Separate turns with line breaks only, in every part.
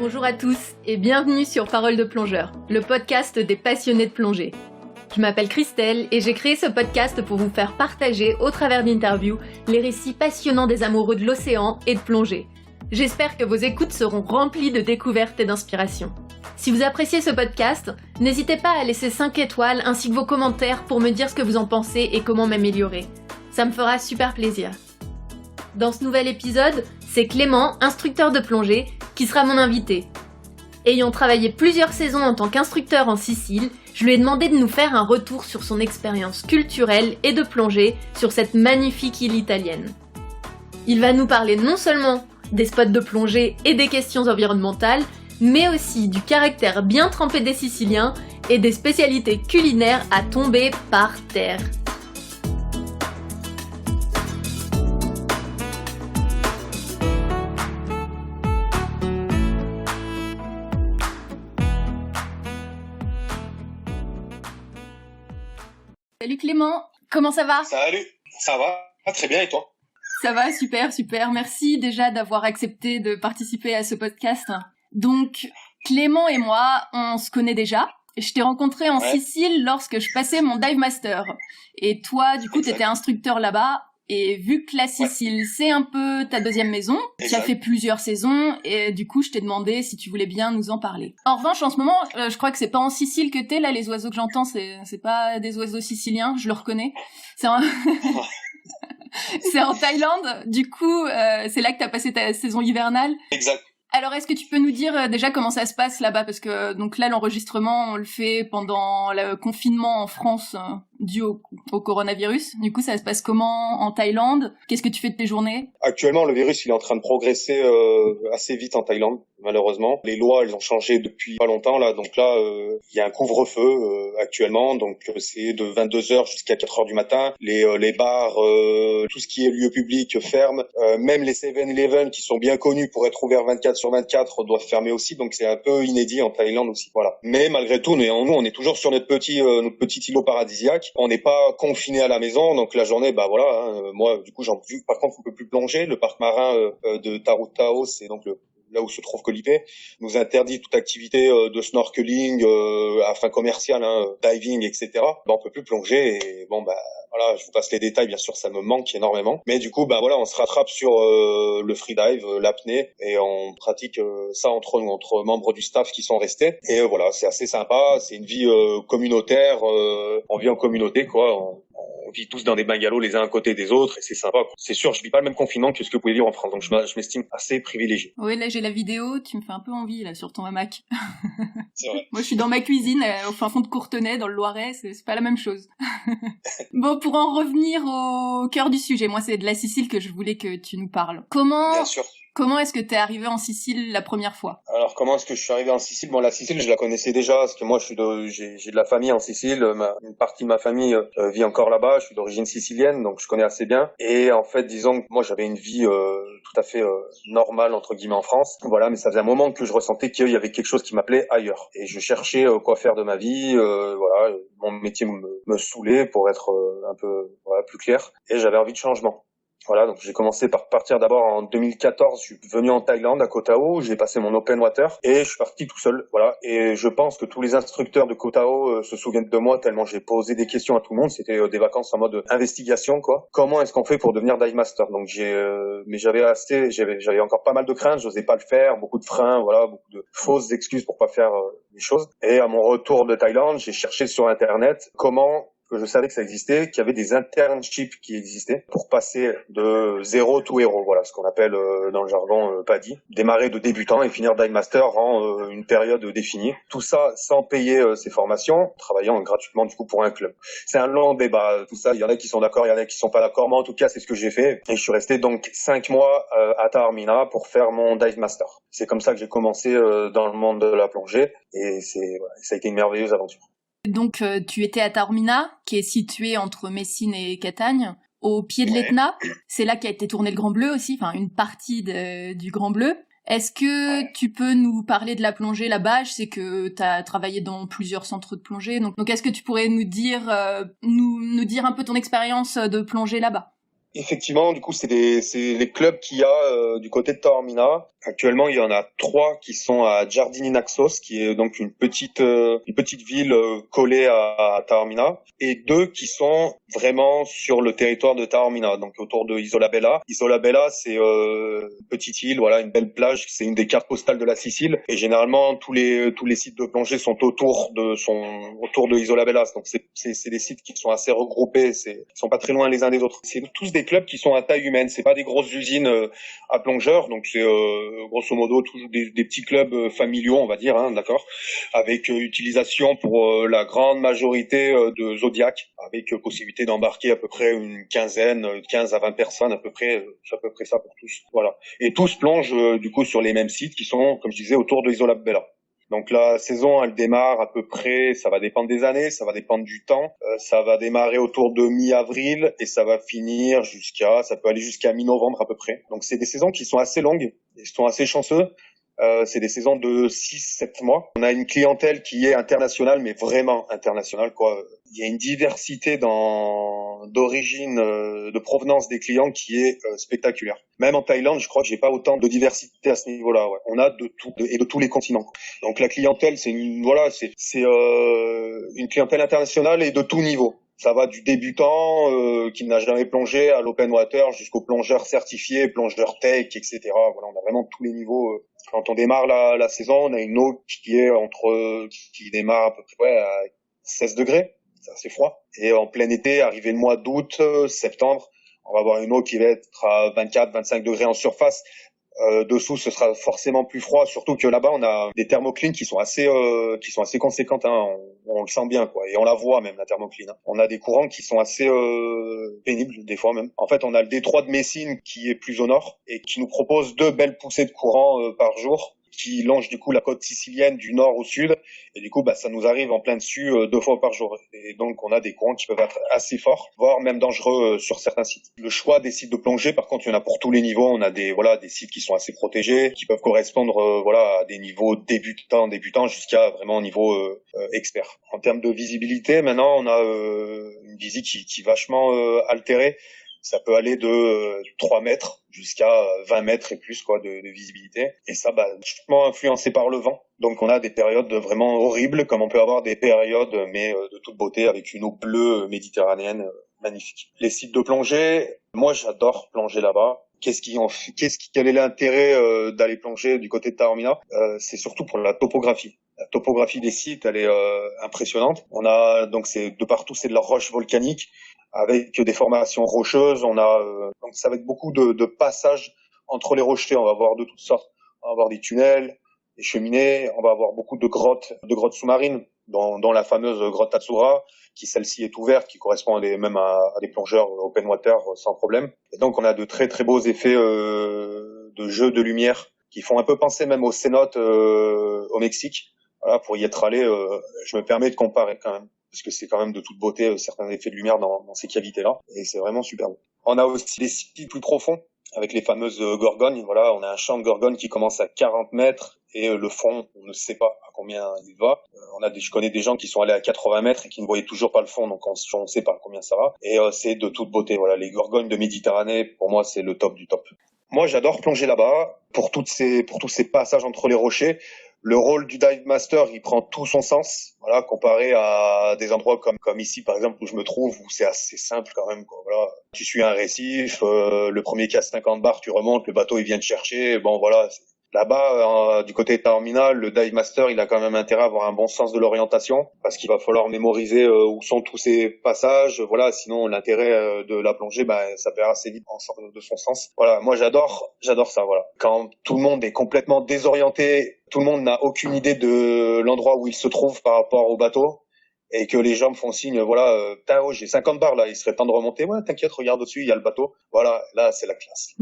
Bonjour à tous et bienvenue sur Parole de plongeur, le podcast des passionnés de plongée. Je m'appelle Christelle et j'ai créé ce podcast pour vous faire partager, au travers d'interviews, les récits passionnants des amoureux de l'océan et de plongée. J'espère que vos écoutes seront remplies de découvertes et d'inspiration. Si vous appréciez ce podcast, n'hésitez pas à laisser 5 étoiles ainsi que vos commentaires pour me dire ce que vous en pensez et comment m'améliorer. Ça me fera super plaisir. Dans ce nouvel épisode, c'est Clément, instructeur de plongée, qui sera mon invité. Ayant travaillé plusieurs saisons en tant qu'instructeur en Sicile, je lui ai demandé de nous faire un retour sur son expérience culturelle et de plongée sur cette magnifique île italienne. Il va nous parler non seulement des spots de plongée et des questions environnementales, mais aussi du caractère bien trempé des Siciliens et des spécialités culinaires à tomber par terre. Salut Clément, comment ça va ?
Salut, ça va ? Très bien et toi ?
Ça va, super. Merci déjà d'avoir accepté de participer à ce podcast. Donc, Clément et moi, on se connaît déjà. Je t'ai rencontré en Sicile lorsque je passais mon dive master. Et toi, du coup, t'étais instructeur là-bas. Et vu que la Sicile, c'est un peu ta deuxième maison, tu as fait plusieurs saisons, et du coup, je t'ai demandé si tu voulais bien nous en parler. En revanche, en ce moment, je crois que c'est pas en Sicile que t'es, là, les oiseaux que j'entends, c'est pas des oiseaux siciliens, je le reconnais. C'est en Thaïlande, du coup, c'est là que t'as passé ta saison hivernale.
Exact.
Alors, est-ce que tu peux nous dire déjà comment ça se passe là-bas ? Parce que donc là, l'enregistrement, on le fait pendant le confinement en France dû au coronavirus. Du coup, ça se passe comment en Thaïlande ? Qu'est-ce que tu fais de tes journées ?
Actuellement, le virus, il est en train de progresser assez vite en Thaïlande, malheureusement. Les lois, elles ont changé depuis pas longtemps, là. Donc là, il y a un couvre-feu actuellement. Donc c'est de 22h jusqu'à 4h du matin. Les bars, tout ce qui est lieu public ferme. Même les 7-Eleven, qui sont bien connus pour être ouverts 24/24, doivent fermer aussi. Donc c'est un peu inédit en Thaïlande aussi. Voilà. Mais malgré tout, nous, on est toujours sur notre petit îlot paradisiaque. On n'est pas confiné à la maison. Donc la journée, moi, du coup, par contre, on peut plus plonger. Le parc marin de Tarutao, c'est donc là où se trouve Colipay, nous interdit toute activité de snorkeling à fin commerciale, diving, etc. On peut plus plonger et voilà, je vous passe les détails, bien sûr, ça me manque énormément. Mais du coup, on se rattrape sur le freedive, l'apnée, et on pratique ça entre nous, entre membres du staff qui sont restés. Et voilà, c'est assez sympa, c'est une vie communautaire, on vit en communauté, quoi. On vit tous dans des bungalows les uns à côté des autres et c'est sympa, quoi. C'est sûr, je vis pas le même confinement que ce que vous pouvez vivre en France, donc je m'estime assez privilégié.
Oui, là j'ai la vidéo, tu me fais un peu envie là sur ton hamac.
C'est vrai.
Moi je suis dans ma cuisine au fin fond de Courtenay dans le Loiret, c'est pas la même chose. Bon, pour en revenir au cœur du sujet, moi c'est de la Sicile que je voulais que tu nous parles.
Bien sûr.
Comment est-ce que t'es arrivé en Sicile la première fois ?
Alors, comment est-ce que je suis arrivé en Sicile ? Bon, la Sicile, je la connaissais déjà, parce que moi, j'ai de la famille en Sicile. Une partie de ma famille vit encore là-bas. Je suis d'origine sicilienne, donc je connais assez bien. Et en fait, disons que moi, j'avais une vie tout à fait normale, entre guillemets, en France. Voilà, mais ça faisait un moment que je ressentais qu'il y avait quelque chose qui m'appelait ailleurs. Et je cherchais quoi faire de ma vie. Voilà, mon métier me saoulait, pour être un peu plus clair. Et j'avais envie de changement. Voilà, donc j'ai commencé par partir d'abord en 2014, je suis venu en Thaïlande, à Koh Tao, j'ai passé mon open water et je suis parti tout seul, voilà. Et je pense que tous les instructeurs de Koh Tao se souviennent de moi tellement j'ai posé des questions à tout le monde, c'était des vacances en mode investigation, quoi. Comment est-ce qu'on fait pour devenir dive master ? Donc j'avais encore pas mal de craintes, j'osais pas le faire, beaucoup de freins, voilà, beaucoup de fausses excuses pour pas faire les choses. Et à mon retour de Thaïlande, j'ai cherché sur internet comment je savais que ça existait, qu'il y avait des internships qui existaient pour passer de zéro to hero, voilà, ce qu'on appelle dans le jargon PADI, démarrer de débutant et finir dive master en une période définie. Tout ça sans payer ses formations, travaillant gratuitement du coup pour un club. C'est un long débat, tout ça, il y en a qui sont d'accord, il y en a qui sont pas d'accord, mais en tout cas c'est ce que j'ai fait et je suis resté donc 5 mois à Taormina pour faire mon dive master. C'est comme ça que j'ai commencé dans le monde de la plongée et ça a été une merveilleuse aventure.
Donc, tu étais à Taormina, qui est situé entre Messine et Catagne, au pied de l'Etna. C'est là qu'a été tourné le Grand Bleu aussi, enfin une partie du Grand Bleu. Est-ce que tu peux nous parler de la plongée là-bas ? Je sais que tu as travaillé dans plusieurs centres de plongée, donc est-ce que tu pourrais nous dire un peu ton expérience de plongée là-bas ?
Effectivement, du coup, c'est les clubs qu'il y a du côté de Taormina. Actuellement, il y en a 3 qui sont à Giardini Naxos, qui est donc une petite ville collée à Taormina, et 2 qui sont vraiment sur le territoire de Taormina, donc autour de Isola Bella. Isola Bella, c'est une petite île, voilà, une belle plage. C'est une des cartes postales de la Sicile, et généralement tous les sites de plongée sont autour de Isola Bella. Donc c'est des sites qui sont assez regroupés, ils sont pas très loin les uns des autres. C'est tous des clubs qui sont à taille humaine, c'est pas des grosses usines à plongeurs, donc c'est grosso modo toujours des petits clubs familiaux, on va dire, hein, d'accord, avec utilisation pour la grande majorité de Zodiac, avec possibilité d'embarquer à peu près une quinzaine, 15 à 20 personnes à peu près, c'est à peu près ça pour tous. Voilà. Et tous plongent du coup sur les mêmes sites qui sont, comme je disais, autour de Isola Bella. Donc la saison, elle démarre à peu près, ça va dépendre des années, ça va dépendre du temps. Ça va démarrer autour de mi-avril et ça va finir ça peut aller jusqu'à mi-novembre à peu près. Donc c'est des saisons qui sont assez longues, ils sont assez chanceux. C'est des saisons de 6-7 mois. On a une clientèle qui est internationale, mais vraiment internationale, quoi. Il y a une diversité d'origine, de provenance des clients qui est spectaculaire. Même en Thaïlande, je crois que j'ai pas autant de diversité à ce niveau-là. Ouais. On a de tout et de tous les continents. Donc la clientèle, c'est une clientèle internationale et de tout niveau. Ça va du débutant qui n'a jamais plongé à l'open water jusqu'au plongeur certifié, plongeur tech, etc. Voilà, on a vraiment tous les niveaux. Quand on démarre la saison, on a une eau qui démarre à peu près à 16 degrés, c'est assez froid. Et en plein été, arrivé le mois d'août, septembre, on va avoir une eau qui va être à 24-25 degrés en surface. Dessous, ce sera forcément plus froid, surtout que là-bas, on a des thermoclines qui sont assez conséquentes, hein. On le sent bien, quoi, et on la voit même, la thermocline, hein. On a des courants qui sont assez pénibles, des fois même. En fait, on a le détroit de Messine qui est plus au nord et qui nous propose 2 belles poussées de courant par jour, qui longe du coup la côte sicilienne du nord au sud, et du coup ça nous arrive en plein dessus 2 fois par jour, et donc on a des courants qui peuvent être assez forts, voire même dangereux sur certains sites. Le choix des sites de plongée, par contre, il y en a pour tous les niveaux. On a des sites qui sont assez protégés, qui peuvent correspondre à des niveaux débutants jusqu'à vraiment niveau expert. En termes de visibilité, maintenant on a une visie qui est vachement altérée. Ça peut aller de 3 mètres jusqu'à 20 mètres et plus, quoi, de visibilité. Et ça, vachement influencé par le vent. Donc on a des périodes vraiment horribles, comme on peut avoir des périodes, mais de toute beauté, avec une eau bleue méditerranéenne magnifique. Les sites de plongée, moi j'adore plonger là-bas. Quel est l'intérêt d'aller plonger du côté de Taormina? C'est surtout pour la topographie. La topographie des sites, elle est impressionnante. On a donc de partout, c'est de la roche volcanique, avec des formations rocheuses. On a donc ça va être beaucoup de passages entre les rochers. On va avoir de toutes sortes. On va avoir des tunnels, des cheminées. On va avoir beaucoup de grottes sous-marines, dont la fameuse grotte Tatsura, qui celle-ci est ouverte, qui correspond même à des plongeurs open water sans problème. Et donc on a de très très beaux effets de jeux de lumière qui font un peu penser même aux cénotes au Mexique. Voilà, pour y être allé, je me permets de comparer quand même, parce que c'est quand même de toute beauté certains effets de lumière dans ces cavités-là, et c'est vraiment super beau. On a aussi les sites plus profonds, avec les fameuses gorgognes. Voilà, on a un champ de gorgognes qui commence à 40 mètres, et le fond, on ne sait pas à combien il va. Je connais des gens qui sont allés à 80 mètres et qui ne voyaient toujours pas le fond, donc on ne sait pas à combien ça va. Et c'est de toute beauté. Voilà, les gorgognes de Méditerranée, pour moi, c'est le top du top. Moi, j'adore plonger là-bas, pour tous ces passages entre les rochers. Le rôle du dive master, il prend tout son sens, voilà, comparé à des endroits comme ici, par exemple, où je me trouve, où c'est assez simple quand même, quoi. Voilà, tu suis un récif, le premier casse 50 bars, tu remontes, le bateau il vient te chercher, bon voilà. Là-bas, du côté de Taormina, le dive master, il a quand même intérêt à avoir un bon sens de l'orientation, parce qu'il va falloir mémoriser où sont tous ces passages. Voilà, sinon l'intérêt de la plongée, ça perd assez vite en sort de son sens. Voilà, moi j'adore ça. Voilà, quand tout le monde est complètement désorienté, tout le monde n'a aucune idée de l'endroit où il se trouve par rapport au bateau, et que les gens me font signe, voilà, j'ai 50 bars là, il serait temps de remonter. Ouais, t'inquiète, regarde au-dessus, il y a le bateau. Voilà, là c'est la classe.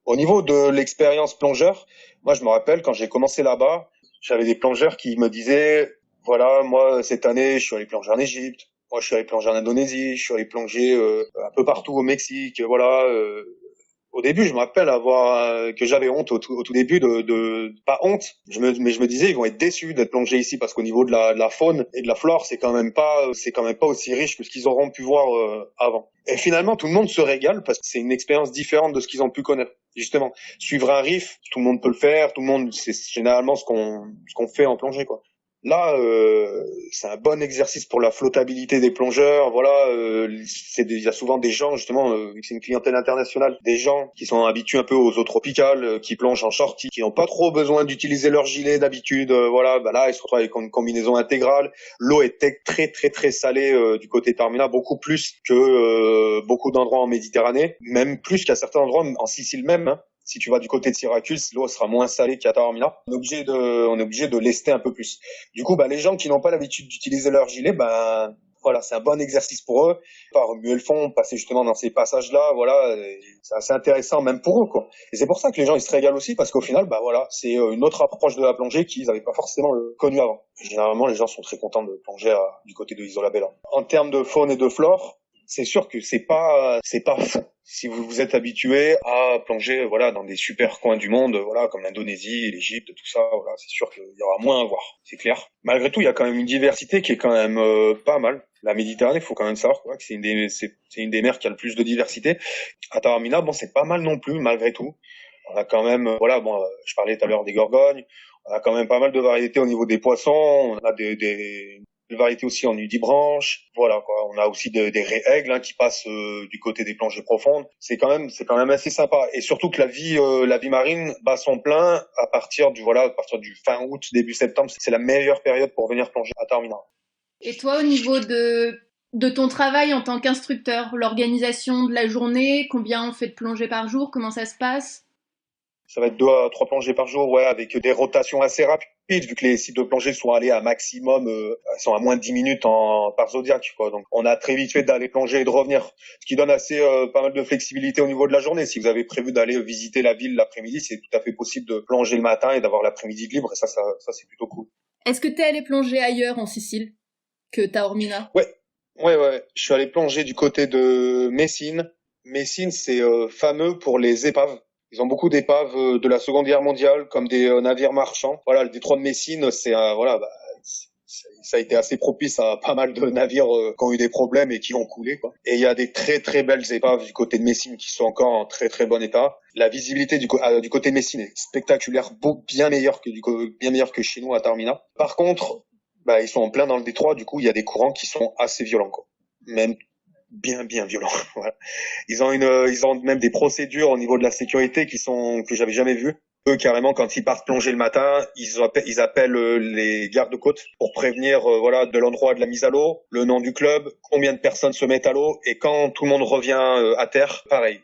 Au niveau de l'expérience plongeur, moi je me rappelle quand j'ai commencé là-bas, j'avais des plongeurs qui me disaient, voilà, moi cette année je suis allé plonger en Égypte, moi je suis allé plonger en Indonésie, je suis allé plonger un peu partout au Mexique, voilà. Au début, je me rappelle que j'avais honte au tout début de pas honte, mais je me disais ils vont être déçus d'être plongés ici parce qu'au niveau de la faune et de la flore, c'est quand même pas aussi riche que ce qu'ils auront pu voir avant. Et finalement, tout le monde se régale parce que c'est une expérience différente de ce qu'ils ont pu connaître. Justement, suivre un riff, tout le monde peut le faire, c'est généralement ce qu'on fait en plongée, quoi. Là, c'est un bon exercice pour la flottabilité des plongeurs. Voilà, il y a souvent des gens, justement, vu que c'est une clientèle internationale, des gens qui sont habitués un peu aux eaux tropicales, qui plongent en shorty, qui n'ont pas trop besoin d'utiliser leur gilet d'habitude. Voilà, bah là, ils se retrouvent avec une combinaison intégrale. L'eau est très très très salée du côté Taormina, beaucoup plus que beaucoup d'endroits en Méditerranée, même plus qu'à certains endroits en Sicile même. Hein. Si tu vas du côté de Syracuse, l'eau sera moins salée qu'à Taormina. On est obligé de lester un peu plus. Du coup, les gens qui n'ont pas l'habitude d'utiliser leur gilet, voilà, c'est un bon exercice pour eux. Par remuer le fond, passer justement dans ces passages-là, voilà, c'est assez intéressant même pour eux, quoi. Et c'est pour ça que les gens ils se régalent aussi parce qu'au final, voilà, c'est une autre approche de la plongée qu'ils n'avaient pas forcément connue avant. Généralement, les gens sont très contents de plonger du côté de Isola Bella. En termes de faune et de flore, c'est sûr que c'est pas fou. Si vous vous êtes habitué à plonger, voilà, dans des super coins du monde, voilà, comme l'Indonésie, l'Égypte, tout ça, voilà, c'est sûr qu'il y aura moins à voir, c'est clair. Malgré tout, il y a quand même une diversité qui est quand même pas mal. La Méditerranée, faut quand même savoir, quoi, que c'est une des mers qui a le plus de diversité. À Taormina, c'est pas mal non plus, malgré tout. On a quand même, je parlais tout à l'heure des gorgognes. On a quand même pas mal de variétés au niveau des poissons. On a des variétés aussi en nudibranche. Voilà, quoi. On a aussi des raies aigles qui passent du côté des plongées profondes. C'est quand même assez sympa. Et surtout que la vie marine bat son plein à partir du fin août, début septembre. C'est la meilleure période pour venir plonger à Taormina.
Et toi, au niveau de ton travail en tant qu'instructeur, l'organisation de la journée, combien on fait de plongées par jour, comment ça se passe?
Ça va être 2 à 3 plongées par jour, ouais, avec des rotations assez rapides, vu que les sites de plongée sont allés à maximum, sont à moins de 10 minutes par zodiaque, quoi. Donc, on a très vite fait d'aller plonger et de revenir. Ce qui donne assez, pas mal de flexibilité au niveau de la journée. Si vous avez prévu d'aller visiter la ville l'après-midi, c'est tout à fait possible de plonger le matin et d'avoir l'après-midi libre, et ça, c'est plutôt cool.
Est-ce que t'es allé plonger ailleurs en Sicile que Taormina?
Ouais. Je suis allé plonger du côté de Messine. Messine, c'est fameux pour les épaves. Ils ont beaucoup d'épaves de la Seconde Guerre mondiale, comme des navires marchands. Voilà, le détroit de Messine, ça a été assez propice à pas mal de navires qui ont eu des problèmes et qui ont coulé, quoi. Et il y a des très très belles épaves du côté de Messine qui sont encore en très très bon état. La visibilité du côté de Messine est spectaculaire, bien meilleure que chez nous à Taormina. Par contre, ils sont en plein dans le détroit, du coup il y a des courants qui sont assez violents, quoi. Même bien violents. Voilà. Ils ont même des procédures au niveau de la sécurité que j'avais jamais vues. Eux, carrément, quand ils partent plonger le matin, ils appellent les gardes-côtes pour prévenir de l'endroit de la mise à l'eau, le nom du club, combien de personnes se mettent à l'eau, et quand tout le monde revient à terre, pareil,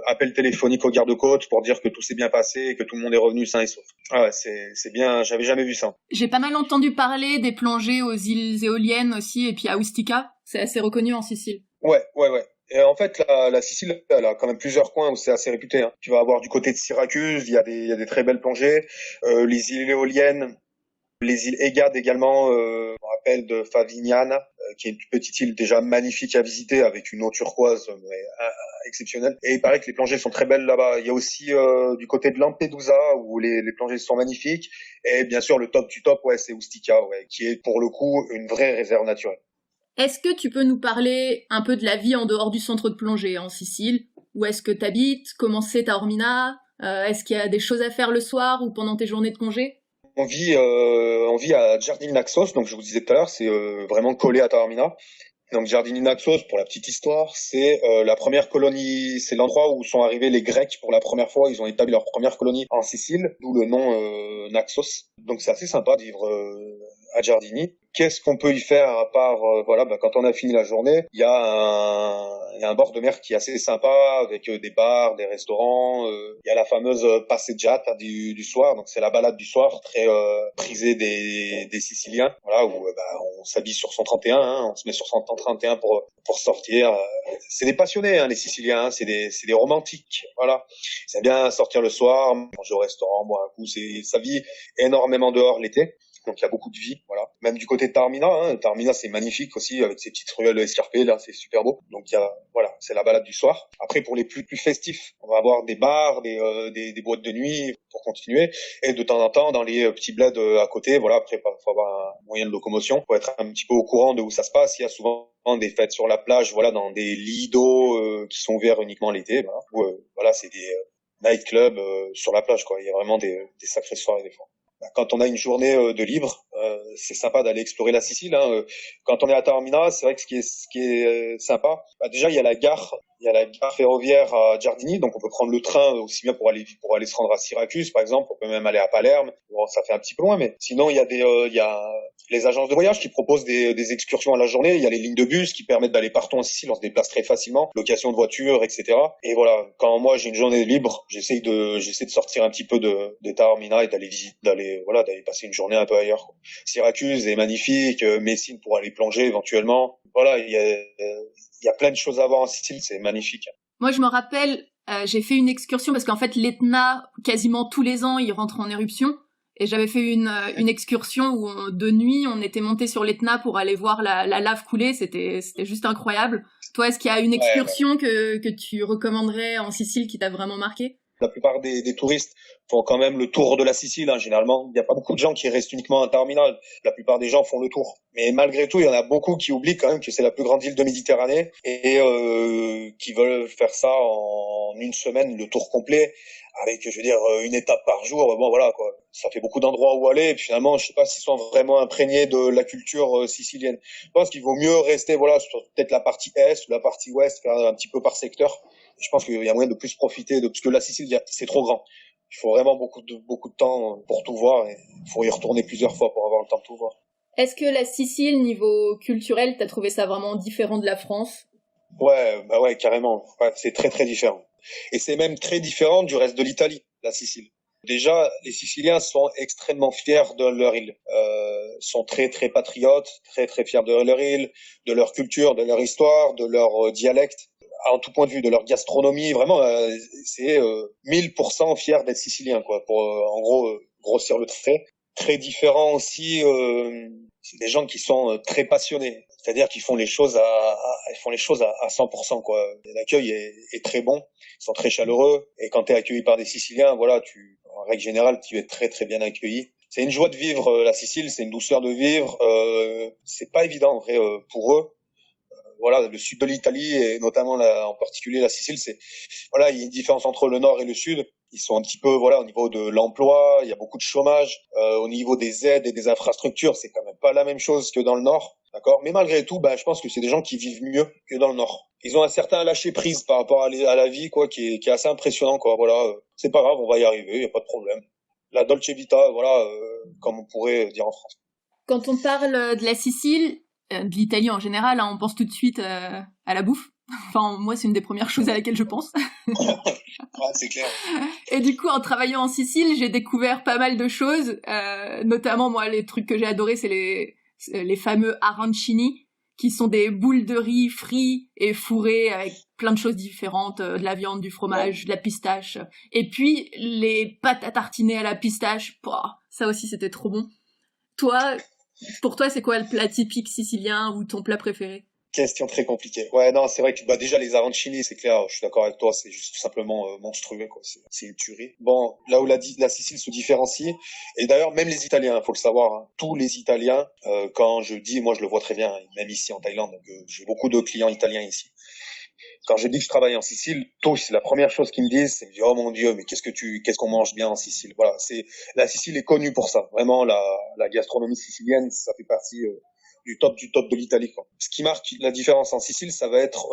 appel téléphonique aux gardes-côtes pour dire que tout s'est bien passé et que tout le monde est revenu sain et sauf. Ah ouais, c'est bien, j'avais jamais vu ça.
J'ai pas mal entendu parler des plongées aux îles éoliennes aussi, et puis à Ustica, c'est assez reconnu en Sicile.
Ouais. Et en fait, la Sicile, elle a quand même plusieurs coins où c'est assez réputé. Hein. Tu vas avoir du côté de Syracuse, il y a des très belles plongées. Les îles éoliennes, les îles Egade également, je me rappelle de Favignana, qui est une petite île déjà magnifique à visiter avec une eau turquoise exceptionnelle. Et il paraît que les plongées sont très belles là-bas. Il y a aussi du côté de Lampedusa où les plongées sont magnifiques. Et bien sûr, le top du top, c'est Ustica, qui est pour le coup une vraie réserve naturelle.
Est-ce que tu peux nous parler un peu de la vie en dehors du centre de plongée en Sicile? Où est-ce que t'habites? Comment c'est Taormina? Est-ce qu'il y a des choses à faire le soir ou pendant tes journées de congé?
On vit à Giardini Naxos, donc je vous disais tout à l'heure, c'est vraiment collé à Taormina. Donc Giardini Naxos, pour la petite histoire, c'est la première colonie, c'est l'endroit où sont arrivés les Grecs pour la première fois. Ils ont établi leur première colonie en Sicile, d'où le nom Naxos. Donc c'est assez sympa de vivre à Giardini. Qu'est-ce qu'on peut y faire à part quand on a fini la journée, il y a un bord de mer qui est assez sympa avec des bars, des restaurants. Il y a la fameuse passeggiata du soir, donc c'est la balade du soir très prisée des Siciliens. Voilà, où on s'habille sur son 31, on se met sur son 31 pour sortir. C'est des passionnés, les Siciliens, c'est des romantiques. Voilà, ils aiment bien sortir le soir, manger au restaurant, boire un coup. Ça vit énormément dehors l'été. Donc il y a beaucoup de vie, voilà. Même du côté de Taormina, Taormina c'est magnifique aussi avec ses petites ruelles escarpées, là c'est super beau. Donc il y a, voilà, c'est la balade du soir. Après pour les plus festifs, on va avoir des bars, des boîtes de nuit pour continuer, et de temps en temps dans les petits bleds à côté, voilà. Après faut avoir un moyen de locomotion, faut être un petit peu au courant de où ça se passe. Il y a souvent des fêtes sur la plage, voilà, dans des lits d'eau qui sont ouverts uniquement l'été, voilà. Où, voilà, c'est des nightclubs sur la plage, quoi. Il y a vraiment des sacrées soirées des fois. Quand on a une journée de libre, c'est sympa d'aller explorer la Sicile. Quand on est à Taormina, c'est vrai que ce qui est sympa, déjà il y a la gare ferroviaire à Giardini, donc on peut prendre le train aussi bien pour aller se rendre à Syracuse par exemple. On peut même aller à Palerme. Bon, ça fait un petit peu loin, mais sinon il y a les agences de voyage qui proposent des excursions à la journée. Il y a les lignes de bus qui permettent d'aller partout en Sicile. On se déplace très facilement, location de voitures, etc. Et voilà, quand moi j'ai une journée libre, j'essaie de sortir un petit peu de Taormina et d'aller passer une journée un peu ailleurs, quoi. Syracuse est magnifique, Messine pour aller plonger éventuellement. Voilà, il y a plein de choses à voir en Sicile, c'est magnifique.
Moi, je me rappelle, j'ai fait une excursion parce qu'en fait, l'Etna, quasiment tous les ans, il rentre en éruption. Et j'avais fait une excursion où de nuit, on était monté sur l'Etna pour aller voir la lave couler. C'était juste incroyable. Toi, est-ce qu'il y a une excursion que tu recommanderais en Sicile qui t'a vraiment marqué?
La plupart des touristes font quand même le tour de la Sicile, généralement. Il n'y a pas beaucoup de gens qui restent uniquement à Taormina. La plupart des gens font le tour. Mais malgré tout, il y en a beaucoup qui oublient quand même que c'est la plus grande île de Méditerranée et qui veulent faire ça en une semaine, le tour complet, avec, je veux dire, une étape par jour. Bon, voilà, quoi. Ça fait beaucoup d'endroits où aller. Et puis finalement, je sais pas s'ils sont vraiment imprégnés de la culture sicilienne. Je pense qu'il vaut mieux rester, voilà, sur peut-être la partie est ou la partie ouest, faire un petit peu par secteur. Je pense qu'il y a moyen de plus profiter parce que la Sicile, c'est trop grand. Il faut vraiment beaucoup de temps pour tout voir et il faut y retourner plusieurs fois pour avoir le temps de tout voir.
Est-ce que la Sicile, niveau culturel, t'as trouvé ça vraiment différent de la France?
Ouais, carrément. Ouais, c'est très très différent. Et c'est même très différent du reste de l'Italie, la Sicile. Déjà, les Siciliens sont extrêmement fiers de leur île, sont très très patriotes, très très fiers de leur île, de leur culture, de leur histoire, de leur dialecte. En tout point de vue, de leur gastronomie, vraiment, c'est 1000% fiers d'être siciliens, quoi, pour en gros grossir le trait. Très différent aussi, c'est des gens qui sont très passionnés, c'est-à-dire qu'ils font les choses à 100%, quoi. L'accueil est très bon, ils sont très chaleureux, et quand tu es accueilli par des Siciliens, voilà, en règle générale, tu es très très bien accueilli. C'est une joie de vivre la Sicile, c'est une douceur de vivre. C'est pas évident en vrai pour eux. Voilà, le sud de l'Italie et notamment en particulier la Sicile, il y a une différence entre le nord et le sud. Ils sont un petit peu, voilà, au niveau de l'emploi, il y a beaucoup de chômage. Au niveau des aides et des infrastructures, c'est quand même pas la même chose que dans le nord, d'accord. Mais malgré tout, je pense que c'est des gens qui vivent mieux que dans le nord. Ils ont un certain lâcher prise par rapport à la vie, quoi, qui est assez impressionnant, quoi. Voilà, c'est pas grave, on va y arriver, il y a pas de problème. La Dolce Vita, voilà, comme on pourrait dire en France.
Quand on parle de la Sicile, de l'Italie en général, on pense tout de suite à la bouffe. Enfin, moi, c'est une des premières choses à laquelle je pense.
Ouais, c'est clair.
Et du coup, en travaillant en Sicile, j'ai découvert pas mal de choses. Notamment, moi, les trucs que j'ai adorés, c'est les fameux arancini, qui sont des boules de riz frites et fourrées avec plein de choses différentes, de la viande, du fromage, de la pistache. Et puis, les pâtes à tartiner à la pistache, ça aussi, c'était trop bon. Pour toi, c'est quoi le plat typique sicilien ou ton plat préféré?
Question très compliquée. Ouais, non, c'est vrai que déjà les arancini, c'est clair, je suis d'accord avec toi, c'est juste tout simplement monstrueux, quoi. C'est une tuerie. Bon, là où la Sicile se différencie, et d'ailleurs même les Italiens, faut le savoir, tous les Italiens, quand je dis, moi je le vois très bien, même ici en Thaïlande, donc j'ai beaucoup de clients italiens ici. Quand je dis que je travaille en Sicile, tous, la première chose qu'ils me disent, c'est oh mon Dieu, mais qu'est-ce qu'on mange bien en Sicile. Voilà, la Sicile est connue pour ça. Vraiment, la gastronomie sicilienne, ça fait partie du top de l'Italie, quoi. Ce qui marque la différence en Sicile, ça va être,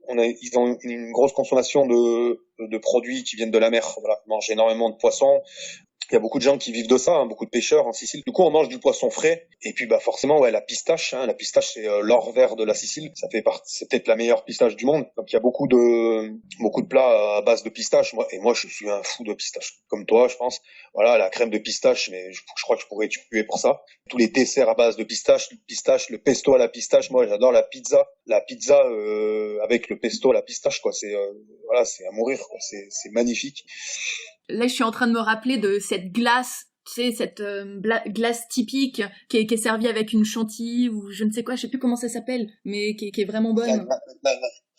ils ont une grosse consommation de produits qui viennent de la mer. Voilà, ils mangent énormément de poissons. Il y a beaucoup de gens qui vivent de ça, beaucoup de pêcheurs en Sicile. Du coup, on mange du poisson frais. Et puis, forcément, la pistache. La pistache, c'est l'or vert de la Sicile. C'est peut-être la meilleure pistache du monde. Donc, il y a beaucoup de plats à base de pistache. Moi, je suis un fou de pistache. Comme toi, je pense. Voilà, la crème de pistache, mais je crois que je pourrais tuer pour ça. Tous les desserts à base de pistache, le pesto à la pistache. Moi, j'adore la pizza. La pizza avec le pesto à la pistache, quoi. C'est à mourir, quoi. C'est magnifique.
Là, je suis en train de me rappeler de cette glace tu sais, cette glace typique qui est servie avec une chantilly ou je ne sais quoi, je sais plus comment ça s'appelle, mais qui est vraiment bonne.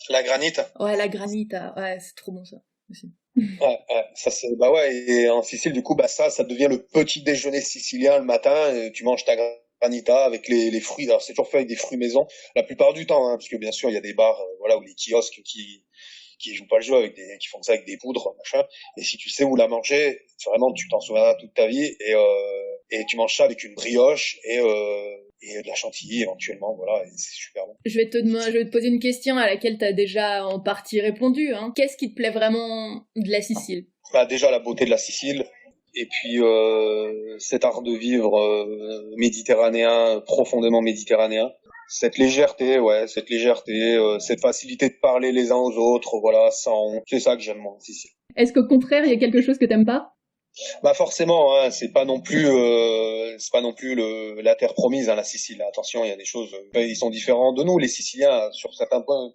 La granite.
Ouais, la granite, ouais, c'est trop bon ça aussi.
Ça c'est bah ouais, et en Sicile du coup bah ça devient le petit déjeuner sicilien le matin, et tu manges ta granita avec les fruits. Alors c'est toujours fait avec des fruits maison la plupart du temps, hein, parce que bien sûr il y a des bars voilà, ou les kiosques qui jouent pas le jeu avec qui font ça avec des poudres machin, et si tu sais où la manger, vraiment tu t'en souviendras toute ta vie, et tu manges ça avec une brioche et de la chantilly éventuellement, voilà, et c'est super bon.
Je vais te poser une question à laquelle tu as déjà en partie répondu, hein. Qu'est-ce qui te plaît vraiment de la Sicile?
Bah déjà la beauté de la Sicile, et puis cet art de vivre méditerranéen, profondément méditerranéen. Cette légèreté, cette facilité de parler les uns aux autres, voilà, sans honte. C'est ça que j'aime moi en Sicile.
Est-ce qu'au contraire, il y a quelque chose que t'aimes pas?
Bah forcément, hein, c'est pas non plus la terre promise, hein, la Sicile. Attention, il y a des choses, ils sont différents de nous, les Siciliens, sur certains points,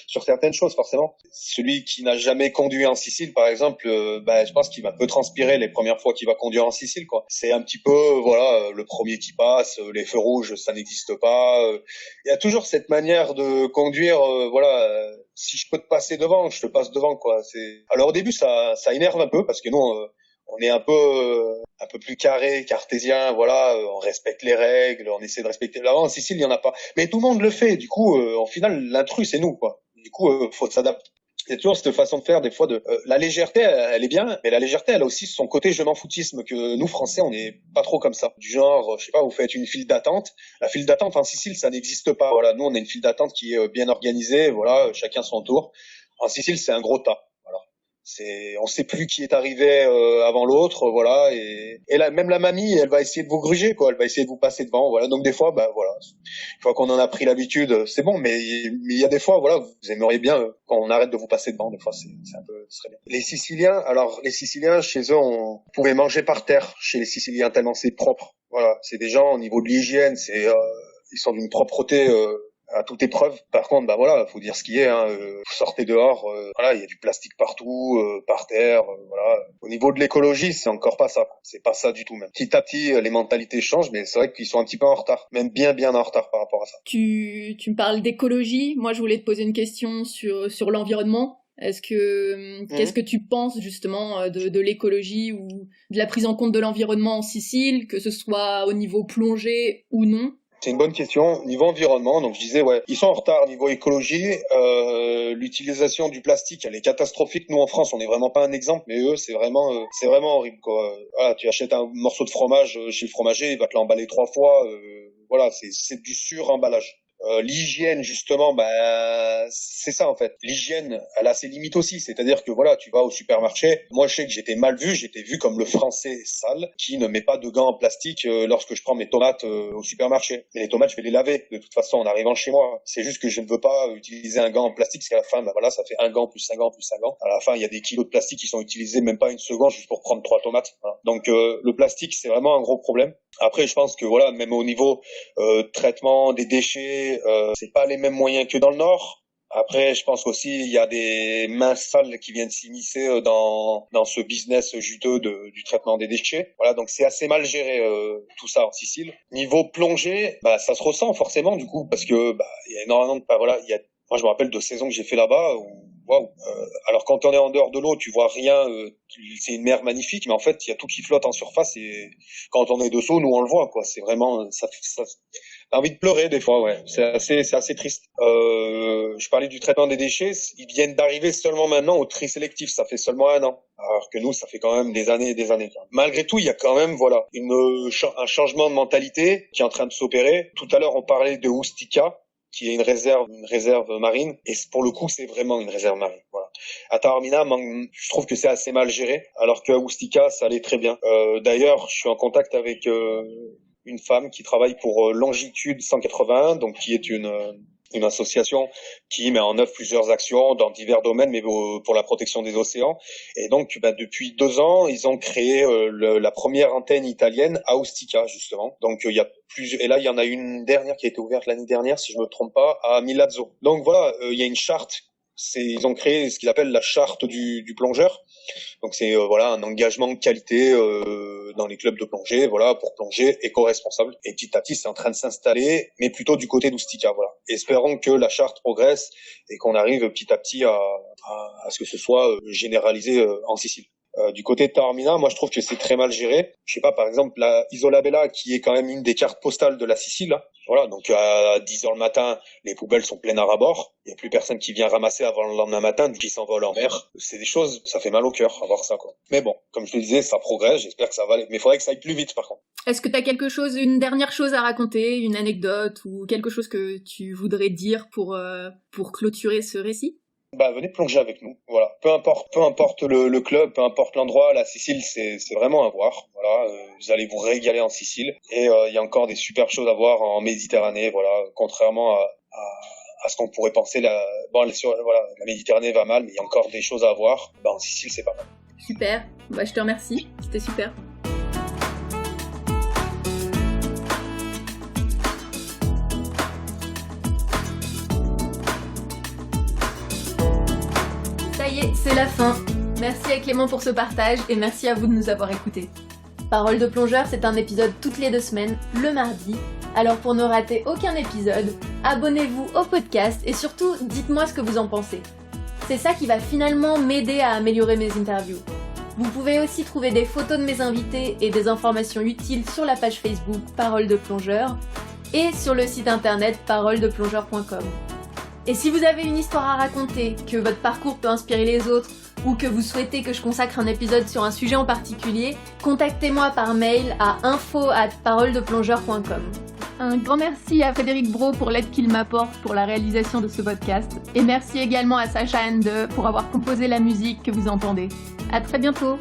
sur certaines choses, forcément. Celui qui n'a jamais conduit en Sicile, par exemple, bah je pense qu'il va peu transpirer les premières fois qu'il va conduire en Sicile, quoi. C'est un petit peu, voilà, le premier qui passe, les feux rouges, ça n'existe pas. Il y a toujours cette manière de conduire, voilà. Si je peux te passer devant, je te passe devant, quoi. Alors au début, ça énerve un peu parce que nous. On est un peu plus cartésien, voilà, on respecte les règles, on essaie de respecter. Là, en Sicile, il y en a pas. Mais tout le monde le fait. Du coup, au final, l'intrus, c'est nous, quoi. Du coup, faut s'adapter. Il y a toujours cette façon de faire, des fois, la légèreté, elle est bien, mais la légèreté, elle a aussi son côté je m'en foutisme, que nous, Français, on n'est pas trop comme ça. Du genre, je sais pas, vous faites une file d'attente. La file d'attente en Sicile, ça n'existe pas. Voilà, nous, on a une file d'attente qui est bien organisée, voilà, chacun son tour. En Sicile, c'est un gros tas. On sait plus qui est arrivé avant l'autre, voilà, et là même la mamie, elle va essayer de vous gruger, quoi, elle va essayer de vous passer devant, voilà. Donc des fois, bah voilà, une fois qu'on en a pris l'habitude, c'est bon, mais il y a des fois, voilà, vous aimeriez bien quand on arrête de vous passer devant, des fois c'est un peu, ce serait bien. Les Siciliens chez eux, on pouvait manger par terre chez les Siciliens tellement c'est propre, voilà, c'est des gens au niveau de l'hygiène, ils sont d'une propreté à toute épreuve. Par contre, bah voilà, faut dire ce qui est, hein, vous sortez dehors, voilà, il y a du plastique partout, par terre, voilà. Au niveau de l'écologie, c'est encore pas ça. C'est pas ça du tout même. Petit à petit, les mentalités changent, mais c'est vrai qu'ils sont un petit peu en retard, même bien en retard par rapport à ça.
Tu me parles d'écologie. Moi, je voulais te poser une question sur l'environnement. Qu'est-ce que tu penses justement de l'écologie ou de la prise en compte de l'environnement en Sicile, que ce soit au niveau plongée ou non?
C'est une bonne question. Niveau environnement, donc je disais, ouais, ils sont en retard niveau écologie. L'utilisation du plastique, elle est catastrophique. Nous en France, on n'est vraiment pas un exemple, mais eux, c'est vraiment horrible, quoi. Voilà, tu achètes un morceau de fromage chez le fromager, il va te l'emballer 3 fois. Voilà, c'est du sur-emballage. L'hygiène, justement, bah c'est ça en fait. L'hygiène, elle a ses limites aussi. C'est-à-dire que voilà, tu vas au supermarché. Moi, je sais que j'étais vu comme le Français sale qui ne met pas de gants en plastique lorsque je prends mes tomates au supermarché. Et les tomates, je vais les laver de toute façon en arrivant chez moi. C'est juste que je ne veux pas utiliser un gant en plastique parce qu'à la fin, bah voilà, ça fait un gant plus un gant plus un gant. À la fin, il y a des kilos de plastique qui sont utilisés même pas une seconde juste pour prendre 3 tomates. Voilà. Donc le plastique, c'est vraiment un gros problème. Après, je pense que voilà, même au niveau traitement des déchets, c'est pas les mêmes moyens que dans le Nord. Après, je pense aussi il y a des mains sales qui viennent s'immiscer dans ce business juteux du traitement des déchets. Voilà, donc c'est assez mal géré tout ça en Sicile. Niveau plongée, bah ça se ressent forcément du coup parce que bah il y a énormément de voilà, moi je me rappelle de saisons que j'ai fait là-bas où waouh. Alors quand on est en dehors de l'eau, tu vois rien, c'est une mer magnifique, mais en fait il y a tout qui flotte en surface et quand on est dessous, nous on le voit quoi. C'est vraiment ça t'as envie de pleurer des fois, ouais. C'est assez triste. Je parlais du traitement des déchets, ils viennent d'arriver seulement maintenant au tri sélectif, ça fait seulement 1 an. Alors que nous, ça fait quand même des années et des années. Malgré tout, il y a quand même, voilà, un changement de mentalité qui est en train de s'opérer. Tout à l'heure, on parlait de Ustica, qui est une réserve marine, et pour le coup, c'est vraiment une réserve marine. Voilà. À Taormina, je trouve que c'est assez mal géré, alors qu'à Ustica, ça allait très bien. D'ailleurs, je suis en contact avec une femme qui travaille pour Longitude 181, donc qui est une association qui met en œuvre plusieurs actions dans divers domaines, mais pour la protection des océans. Et donc, depuis 2 ans, ils ont créé la première antenne italienne à Ustica, justement. Donc, il y a et là, il y en a une dernière qui a été ouverte l'année dernière, si je me trompe pas, à Milazzo. Donc voilà, il y a une charte Ils ont créé ce qu'ils appellent la charte du plongeur. Donc c'est un engagement de qualité dans les clubs de plongée, pour plonger éco-responsable. Et petit à petit, c'est en train de s'installer, mais plutôt du côté d'Oustica, Espérons que la charte progresse et qu'on arrive petit à petit à ce que ce soit généralisé en Sicile. Du côté de Taormina, moi je trouve que c'est très mal géré. Je sais pas, par exemple, la Isola Bella, qui est quand même une des cartes postales de la Sicile. Donc à 10h le matin, les poubelles sont pleines à ras-bord. Il y a plus personne qui vient ramasser avant le lendemain matin, qui s'envole en mer. C'est des choses, ça fait mal au cœur à voir ça, Mais bon, comme je te disais, ça progresse, j'espère que ça va aller. Mais il faudrait que ça aille plus vite, par contre.
Est-ce que t'as une dernière chose à raconter, une anecdote ou quelque chose que tu voudrais dire pour clôturer ce récit?
Venez plonger avec nous. Peu importe le club, peu importe l'endroit, la Sicile, c'est vraiment à voir. Vous allez vous régaler en Sicile. Et il y a encore des super choses à voir en Méditerranée. Contrairement à ce qu'on pourrait penser, la Méditerranée va mal, mais il y a encore des choses à voir. En Sicile, c'est pas mal.
Super. Je te remercie. C'était super. Ça y est, c'est la fin. Merci à Clément pour ce partage et merci à vous de nous avoir écoutés. Parole de plongeur, c'est un épisode toutes les 2 semaines, le mardi. Alors pour ne rater aucun épisode, abonnez-vous au podcast et surtout, dites-moi ce que vous en pensez. C'est ça qui va finalement m'aider à améliorer mes interviews. Vous pouvez aussi trouver des photos de mes invités et des informations utiles sur la page Facebook Parole de plongeur et sur le site internet paroledeplongeur.com. Et si vous avez une histoire à raconter, que votre parcours peut inspirer les autres, ou que vous souhaitez que je consacre un épisode sur un sujet en particulier, contactez-moi par mail à info@paroledeplongeur.com. Un grand merci à Frédéric Brault pour l'aide qu'il m'apporte pour la réalisation de ce podcast. Et merci également à Sacha Ende pour avoir composé la musique que vous entendez. À très bientôt!